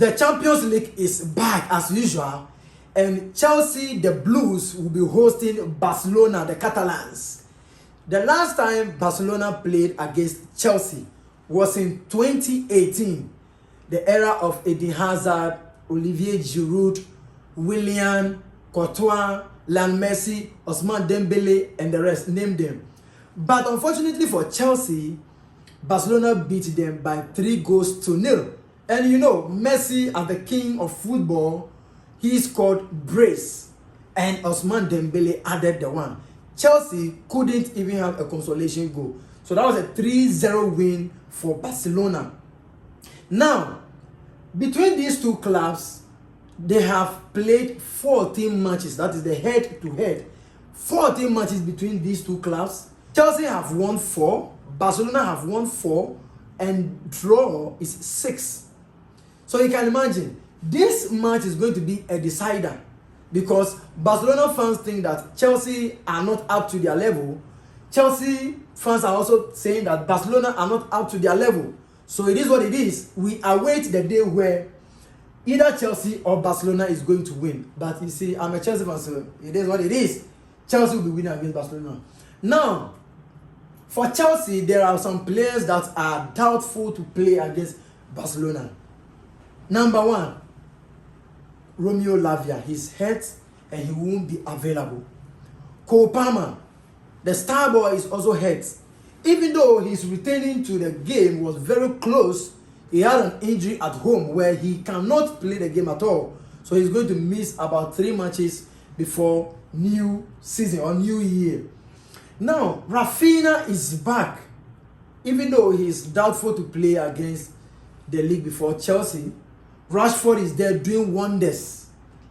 The Champions League is back as usual, and Chelsea, the Blues, will be hosting Barcelona, the Catalans. The last time Barcelona played against Chelsea was in 2018, the era of Eden Hazard, Olivier Giroud, Willian, Courtois, Lionel Messi, Ousmane Dembele, and the rest, name them. But unfortunately for Chelsea, Barcelona beat them by 3-0. And you know, Messi, as the king of football, he scored brace, and Ousmane Dembele added the one. Chelsea couldn't even have a consolation goal. So that was a 3-0 win for Barcelona. Now, between these two clubs, they have played 14 matches. That is the head-to-head. 14 matches between these two clubs. Chelsea have won 4, Barcelona have won 4, and draw is 6. So you can imagine, this match is going to be a decider, because Barcelona fans think that Chelsea are not up to their level. Chelsea fans are also saying that Barcelona are not up to their level. So it is what it is. We await the day where either Chelsea or Barcelona is going to win. But you see, I'm a Chelsea fan, so it is what it is. Chelsea will be winning against Barcelona. Now, for Chelsea, there are some players that are doubtful to play against Barcelona. Number 1, Romeo Lavia. He's hurt and he won't be available. Cole Palmer, the star boy, is also hurt. Even though his returning to the game was very close, he had an injury at home where he cannot play the game at all. So he's going to miss about 3 matches before new season or new year. Now, Rafinha is back. Even though he's doubtful to play against the league before Chelsea, Rashford is there doing wonders.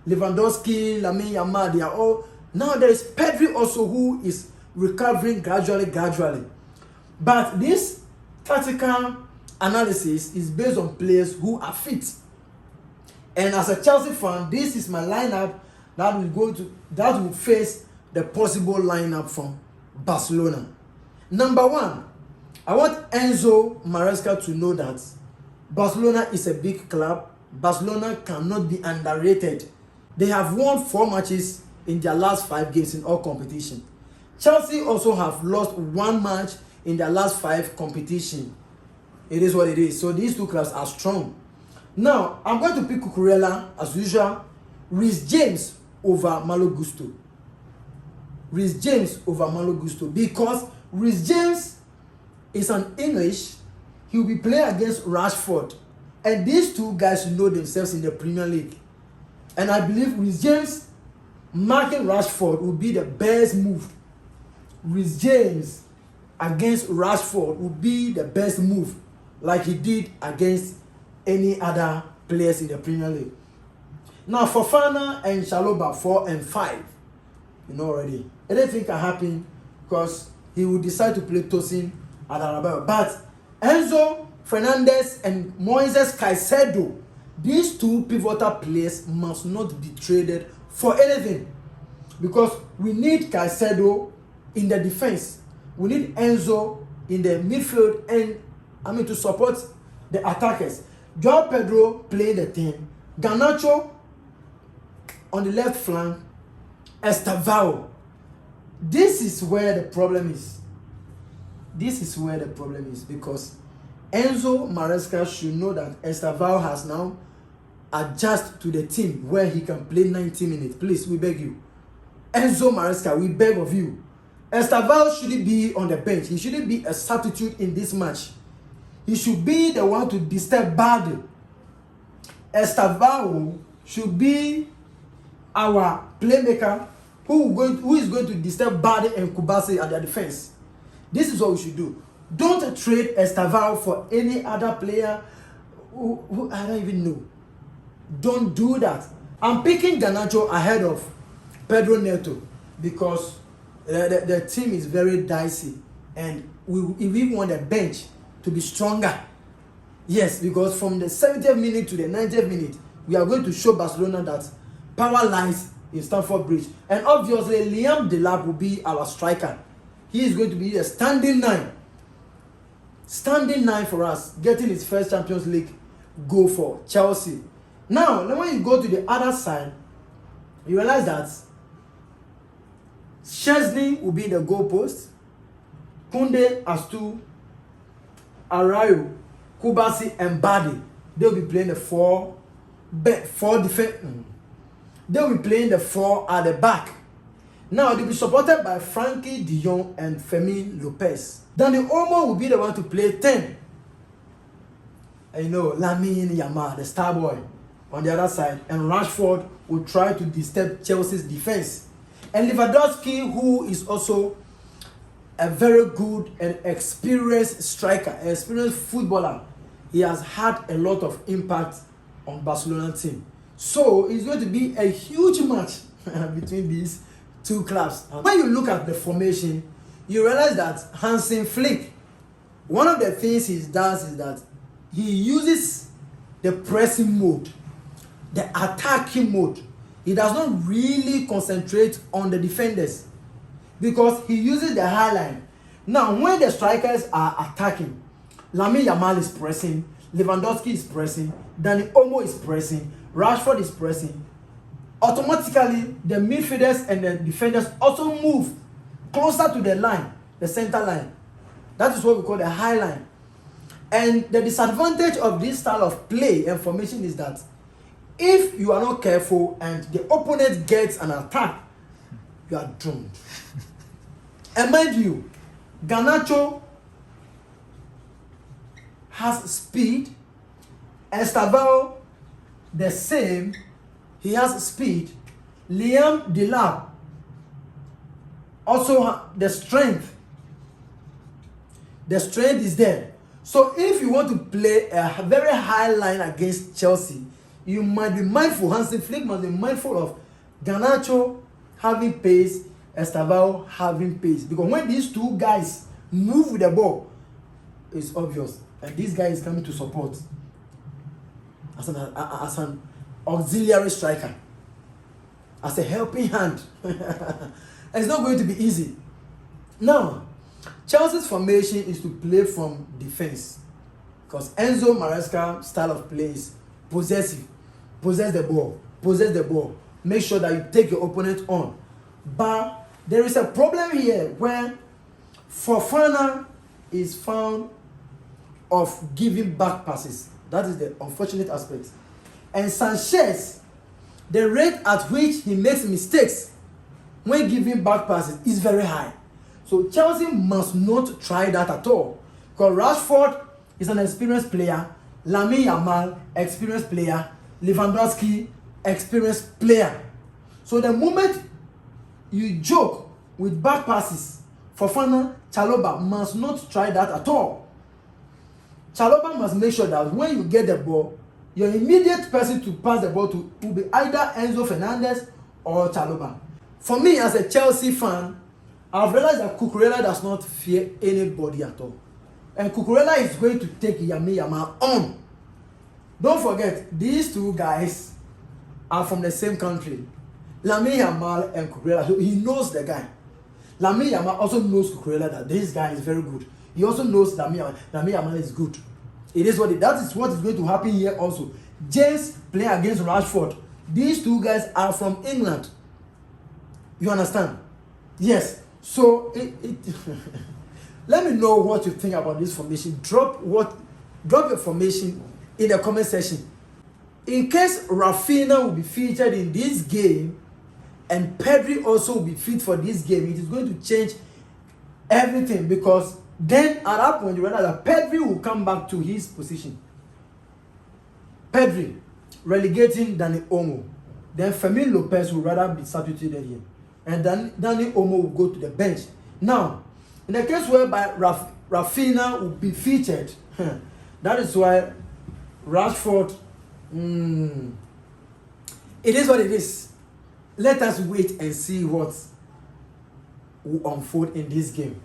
Lewandowski, Lamine Yamal, they are all. Now there is Pedri also, who is recovering gradually. But this tactical analysis is based on players who are fit. And as a Chelsea fan, this is my lineup that will face the possible lineup from Barcelona. Number 1, I want Enzo Maresca to know that Barcelona is a big club. Barcelona cannot be underrated. They have won 4 matches in their last 5 games in all competition. Chelsea also have lost 1 match in their last 5 competition. It is what it is. So these two clubs are strong. Now, I'm going to pick Cucurella as usual. Reece James over Malo Gusto. Reece James over Malo Gusto, because Reece James is an English. He will be playing against Rashford. And these two guys know themselves in the Premier League. And I believe Reece James marking Rashford will be the best move. Reece James against Rashford will be the best move, like he did against any other players in the Premier League. Now, Fofana and Chalobah 4 and 5, you know already. Anything can happen, because he will decide to play Tosin at Arabella. But Enzo Fernandez and Moises Caicedo, these two pivotal players must not be traded for anything, because we need Caicedo in the defense. We need Enzo in the midfield and to support the attackers. Joao Pedro playing the 10, Garnacho on the left flank, Estevao. This is where the problem is. Because Enzo Maresca should know that Estevao has now adjusted to the team where he can play 90 minutes. Please, we beg you. Enzo Maresca, we beg of you. Estevao shouldn't be on the bench. He shouldn't be a substitute in this match. He should be the one to disturb Bade. Estevao should be our playmaker who is going to disturb Bade and Kubasi at their defense. This is what we should do. Don't trade Estevao for any other player who I don't even know. Don't do that. I'm picking Garnacho ahead of Pedro Neto, because the team is very dicey, and we want the bench to be stronger. Yes, because from the 70th minute to the 90th minute, we are going to show Barcelona that power lies in Stamford Bridge. And obviously, Liam Delap will be our striker. He is going to be a standing 9. Standing 9 for us, getting his first Champions League goal for Chelsea. Now, then when you go to the other side, you realize that Chesney will be the goalpost, Kunde, Astu, Arayo, Kubasi, and Badi. They'll be playing the four defense. They'll be playing the four at the back. Now they'll be supported by Frankie de Jong and Fermin Lopez. Then the Omo will be the one to play 10. And you know, Lamine Yamal, the star boy, on the other side, and Rashford will try to disturb Chelsea's defense. And Lewandowski, who is also a very good and experienced striker, an experienced footballer, he has had a lot of impact on Barcelona team. So it's going to be a huge match between these two clubs. When you look at the formation, you realize that Hansi Flick, one of the things he does is that he uses the pressing mode, the attacking mode. He does not really concentrate on the defenders because he uses the high line. Now, when the strikers are attacking, Lamine Yamal is pressing, Lewandowski is pressing, Dani Olmo is pressing, Rashford is pressing. Automatically, the midfielders and the defenders also move closer to the line, the center line. That is what we call the high line. And the disadvantage of this style of play and formation is that if you are not careful and the opponent gets an attack, you are doomed. And mind you, Garnacho has speed, Estevao the same, he has speed. Liam Delap also the strength. The strength is there. So if you want to play a very high line against Chelsea, you might be mindful, Hansi Flick must be mindful of Garnacho having pace, Estevao having pace. Because when these two guys move with the ball, it's obvious. And this guy is coming to support as an auxiliary striker, as a helping hand. It's not going to be easy. Now, Chelsea's formation is to play from defense because Enzo Maresca's style of play is possessive. Possess the ball, make sure that you take your opponent on. But there is a problem here where Fofana is found of giving back passes. That is the unfortunate aspect. And Sanchez, the rate at which he makes mistakes when giving back passes is very high. So Chelsea must not try that at all. Because Rashford is an experienced player, Lamine Yamal, experienced player, Lewandowski, experienced player. So the moment you joke with back passes, Fofana, Chalobah must not try that at all. Chalobah must make sure that when you get the ball, your immediate person to pass the ball to will be either Enzo Fernandez or Chalobah. For me, as a Chelsea fan, I've realized that Cucurella does not fear anybody at all. And Cucurella is going to take Lamine Yamal on. Don't forget, these two guys are from the same country. Lamine Yamal and Cucurella, so he knows the guy. Lamine Yamal also knows Cucurella that this guy is very good. He also knows Lamine Yamal is good. That is what is going to happen here also. James playing against Rashford. These two guys are from England. You understand? Yes. So let me know what you think about this formation. Drop your formation in the comment section. In case Rafinha will be featured in this game and Pedri also will be fit for this game, it is going to change everything, because then at that point you realize that Pedri will come back to his position. Pedri relegating Dani Olmo. Then Fermin Lopez will rather be substituted here. And then Dani Olmo will go to the bench. Now, in the case whereby Rafinha will be featured, that is why Rashford, it is what it is. Let us wait and see what will unfold in this game.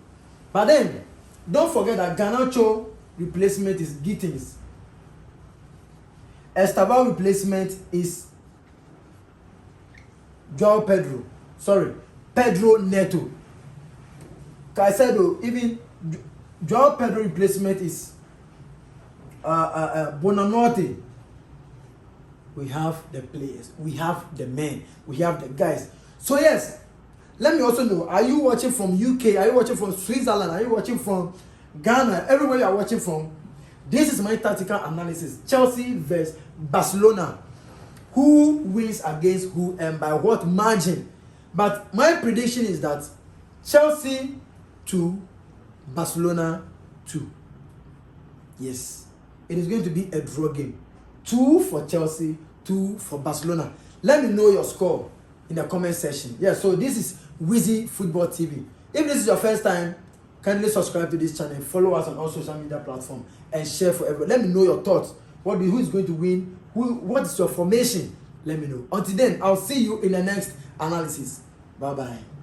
But then, don't forget that Garnacho replacement is Gittins. Estevao replacement is Pedro Neto. Caicedo, even Joao Pedro replacement is Bonanote. we have the players, we have the men, we have the guys. So yes, let me also know, are you watching from UK? Are you watching from Switzerland? Are you watching from Ghana? Everywhere you are watching from, this is my tactical analysis. Chelsea versus Barcelona. Who wins against who and by what margin? But my prediction is that Chelsea 2, Barcelona 2. Yes, it is going to be a draw game. 2 for Chelsea, 2 for Barcelona. Let me know your score in the comment section. Yeah, so this is Wizzy Football TV. If this is your first time, kindly subscribe to this channel, follow us on all social media platforms, and share for everyone. Let me know your thoughts. Who is going to win? What is your formation? Let me know. Until then, I'll see you in the next analysis. Bye bye.